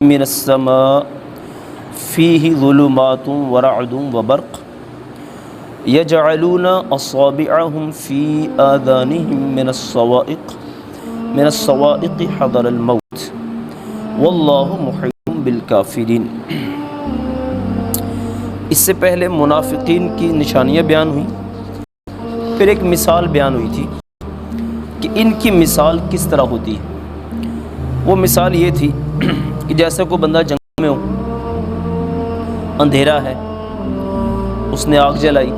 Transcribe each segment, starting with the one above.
من السماء فيه ظلمات ورعد وبرق يجعلون أصابعهم في آذانهم من الصواعق حذر الموت واللہ محیط بالکافرین۔ اس سے پہلے منافقین کی نشانیاں بیان ہوئیں، پھر ایک مثال بیان ہوئی تھی کہ ان کی مثال کس طرح ہوتی ہے۔ وہ مثال یہ تھی کہ جیسے کوئی بندہ جنگل میں ہو، اندھیرا ہے، اس نے آگ جلائی،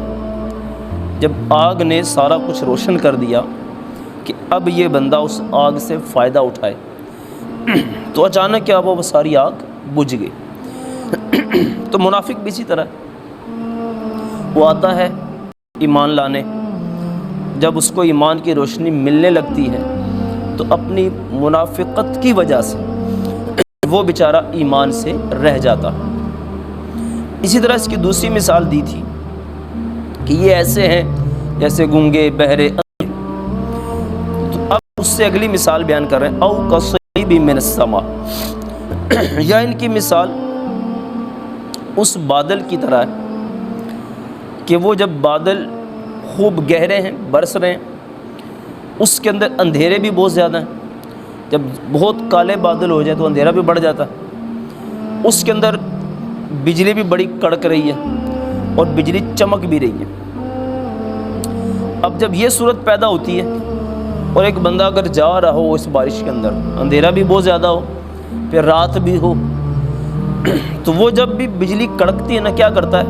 جب آگ نے سارا کچھ روشن کر دیا کہ اب یہ بندہ اس آگ سے فائدہ اٹھائے، تو اچانک کیا وہ ساری آگ بجھ گئی۔ تو منافق بھی اسی طرح وہ آتا ہے ایمان لانے، جب اس کو ایمان کی روشنی ملنے لگتی ہے تو اپنی منافقت کی وجہ سے وہ بیچارہ ایمان سے رہ جاتا۔ اسی طرح اس کی دوسری مثال دی تھی کہ یہ ایسے ہیں جیسے گونگے بہرے۔ تو اب اس سے اگلی مثال بیان کر رہے ہیں، او کصیب من السماء، یا ان کی مثال اس بادل کی طرح ہے کہ وہ جب بادل خوب گہرے ہیں، برس رہے ہیں، اس کے اندر اندھیرے بھی بہت زیادہ ہیں۔ جب بہت کالے بادل ہو جائے تو اندھیرا بھی بڑھ جاتا ہے، اس کے اندر بجلی بھی بڑی کڑک رہی ہے اور بجلی چمک بھی رہی ہے۔ اب جب یہ صورت پیدا ہوتی ہے اور ایک بندہ اگر جا رہا ہو اس بارش کے اندر، اندھیرا بھی بہت زیادہ ہو، پھر رات بھی ہو، تو وہ جب بھی بجلی کڑکتی ہے نا، کیا کرتا ہے؟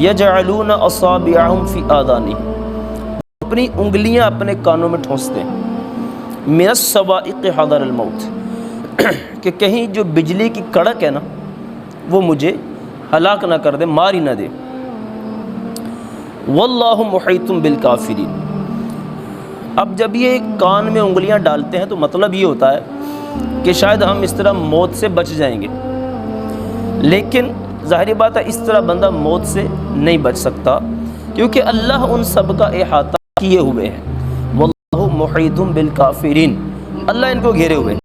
یجعلون اصابعہم فی آذانہم، اپنی انگلیاں اپنے کانوں میں ٹھونستے ہیں، من الصواعق حذر الموت، کہ کہیں جو بجلی کی کڑک ہے نا وہ مجھے ہلاک نہ کر دے، مار ہی نہ دے۔ واللہ محیط بالکافرین۔ اب جب یہ کان میں انگلیاں ڈالتے ہیں تو مطلب یہ ہوتا ہے کہ شاید ہم اس طرح موت سے بچ جائیں گے، لیکن ظاہری بات ہے اس طرح بندہ موت سے نہیں بچ سکتا، کیونکہ اللہ ان سب کا احاطہ کیے ہوئے ہے۔ واللہ محیط بالکافرین، اللہ ان کو گھیرے ہوئے ہیں۔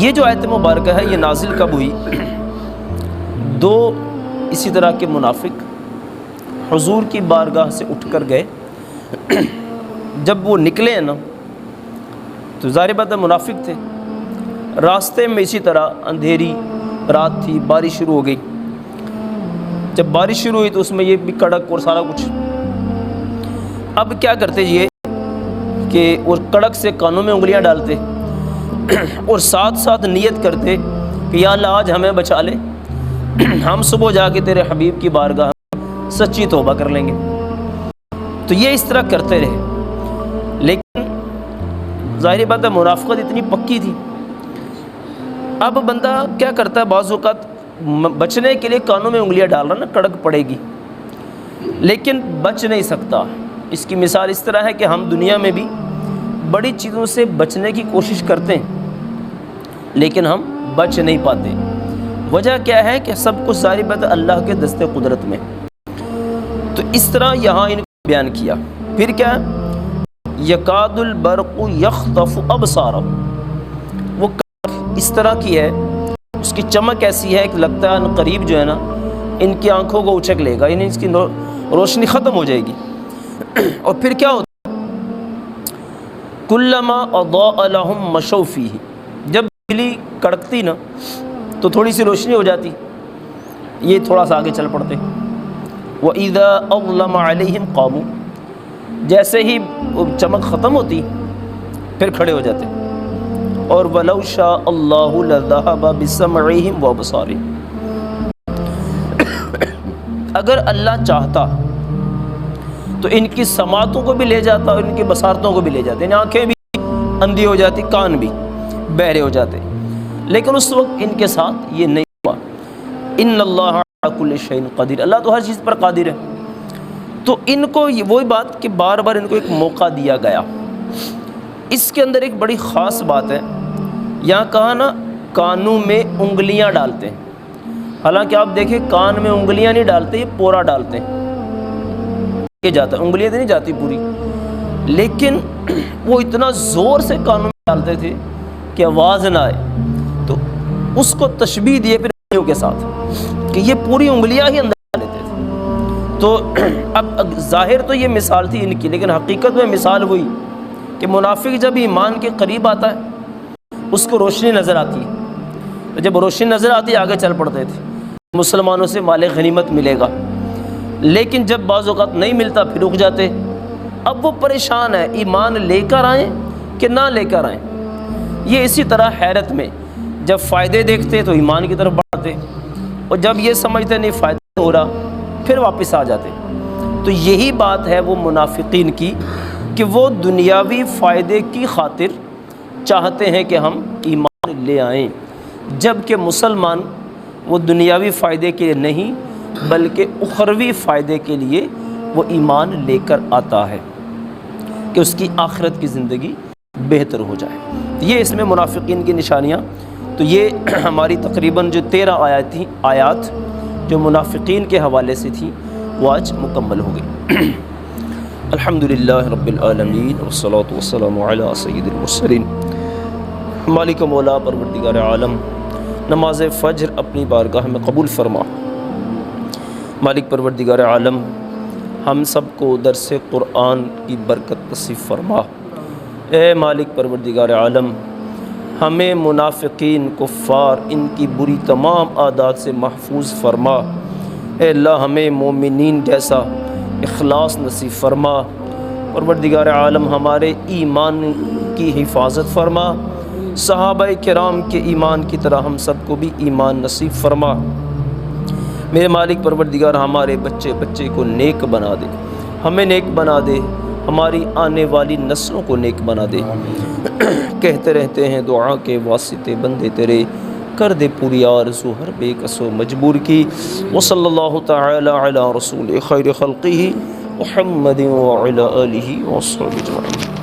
یہ جو آیت مبارکہ ہے یہ نازل کب ہوئی؟ دو اسی طرح کے منافق حضور کی بارگاہ سے اٹھ کر گئے۔ جب وہ نکلے ہیں نا تو ظاہر بات ہے منافق تھے، راستے میں اسی طرح اندھیری رات تھی، بارش شروع ہو گئی۔ جب بارش شروع ہوئی تو اس میں یہ بھی کڑک اور سارا کچھ۔ اب کیا کرتے یہ کہ اور کڑک سے کانوں میں انگلیاں ڈالتے اور ساتھ ساتھ نیت کرتے کہ یا اللہ آج ہمیں بچا لے، ہم صبح جا کے تیرے حبیب کی بارگاہ میں سچی توبہ کر لیں گے۔ تو یہ اس طرح کرتے رہے، لیکن ظاہری بات ہے منافقت اتنی پکی تھی۔ اب بندہ کیا کرتا ہے، بعض اوقات بچنے کے لیے کانوں میں انگلیاں ڈال رہا نا، کڑک پڑے گی لیکن بچ نہیں سکتا۔ اس کی مثال اس طرح ہے کہ ہم دنیا میں بھی بڑی چیزوں سے بچنے کی کوشش کرتے ہیں لیکن ہم بچ نہیں پاتے۔ وجہ کیا ہے کہ سب کچھ ظاہری بات اللہ کے دست قدرت میں۔ تو اس طرح یہاں ان کو بیان کیا۔ پھر کیا ہے، یکاد البرق یخطف ابصارہم، وہ اس طرح کی ہے، اس کی چمک ایسی ہے کہ لگتا ہے قریب جو ہے نا ان کی آنکھوں کو اچک لے گا، یعنی اس کی روشنی ختم ہو جائے گی۔ اور پھر کیا ہوتا ہے، کلما اضاء لهم مشوا فیہ، جب بجلی کڑکتی نا تو تھوڑی سی روشنی ہو جاتی، یہ تھوڑا سا آگے چل پڑتے۔ وَإِذَا أَظْلَمَ عَلَيْهِمْ قَامُوا، جیسے ہی چمک ختم ہوتی پھر کھڑے ہو جاتے۔ اور وَلَوْ شَاءَ اللَّهُ لَذَهَبَ بِسَمْعِهِمْ وَأَبْصَارِهِمْ، اگر اللہ چاہتا تو ان کی سماعتوں کو بھی لے جاتا اور ان کی بصارتوں کو بھی لے جاتے، یعنی آنکھیں بھی اندھی ہو جاتی، کان بھی بہرے ہو جاتے، لیکن اس وقت ان کے ساتھ یہ نہیں ہوا۔ ان اللہ علی کل شیء قدیر، اللہ تو ہر چیز پر قادر ہے۔ تو ان کو وہی بات کہ بار بار ان کو ایک موقع دیا گیا۔ اس کے اندر ایک بڑی خاص بات ہے، یہاں کہا نا کانوں میں انگلیاں ڈالتے ہیں، حالانکہ آپ دیکھیں کان میں انگلیاں نہیں ڈالتے، یہ پورا ڈالتے ہیں، یہ جاتا ہے، انگلیاں تو نہیں جاتی پوری، لیکن وہ اتنا زور سے کانوں میں ڈالتے تھے کہ آواز نہ آئے۔ تو اس کو تشبیہ دیے پھر انگلیوں کے ساتھ کہ یہ پوری انگلیاں ہی اندر لیتے تھے۔ تو اب ظاہر تو یہ مثال تھی ان کی، لیکن حقیقت میں مثال ہوئی کہ منافق جب ایمان کے قریب آتا ہے اس کو روشنی نظر آتی ہے، جب روشنی نظر آتی ہے آگے چل پڑتے تھے، مسلمانوں سے مال غنیمت ملے گا، لیکن جب بعض اوقات نہیں ملتا پھر رک جاتے۔ اب وہ پریشان ہے ایمان لے کر آئیں کہ نہ لے کر آئیں۔ یہ اسی طرح حیرت میں جب فائدے دیکھتے تو ایمان کی طرف بڑھتے، اور جب یہ سمجھتے نہیں فائدہ ہو رہا پھر واپس آ جاتے۔ تو یہی بات ہے وہ منافقین کی کہ وہ دنیاوی فائدے کی خاطر چاہتے ہیں کہ ہم ایمان لے آئیں، جبکہ مسلمان وہ دنیاوی فائدے کے لیے نہیں بلکہ اخروی فائدے کے لیے وہ ایمان لے کر آتا ہے کہ اس کی آخرت کی زندگی بہتر ہو جائے۔ یہ اس میں منافقین کی نشانیاں۔ تو یہ ہماری تقریباً جو 13 آیات جو منافقین کے حوالے سے تھیں وہ آج مکمل ہو گئی۔ الحمدللہ رب العالمین والصلاة والسلام علی سید المرسلین۔ مالک مولا پروردگار عالم، نماز فجر اپنی بارگاہ میں قبول فرما۔ مالک پروردگار عالم، ہم سب کو درس قرآن کی برکت نصیب فرما۔ اے مالک پروردگار عالم، ہمیں منافقین کفار ان کی بری تمام عادات سے محفوظ فرما۔ اے اللہ ہمیں مومنین جیسا اخلاص نصیب فرما۔ پروردگار عالم ہمارے ایمان کی حفاظت فرما، صحابہ کرام کے ایمان کی طرح ہم سب کو بھی ایمان نصیب فرما۔ میرے مالک پروردگار ہمارے بچے کو نیک بنا دے، ہمیں نیک بنا دے، ہماری آنے والی نسلوں کو نیک بنا دے۔ کہتے رہتے ہیں دعا کے واسطے بندے تیرے، کر دے پوری آرزو ہر بے کس و مجبور کی۔ وصلی اللہ تعالی علی رسول خیر خلقہ محمد وعلی آلہ وصحبہ اجمعین۔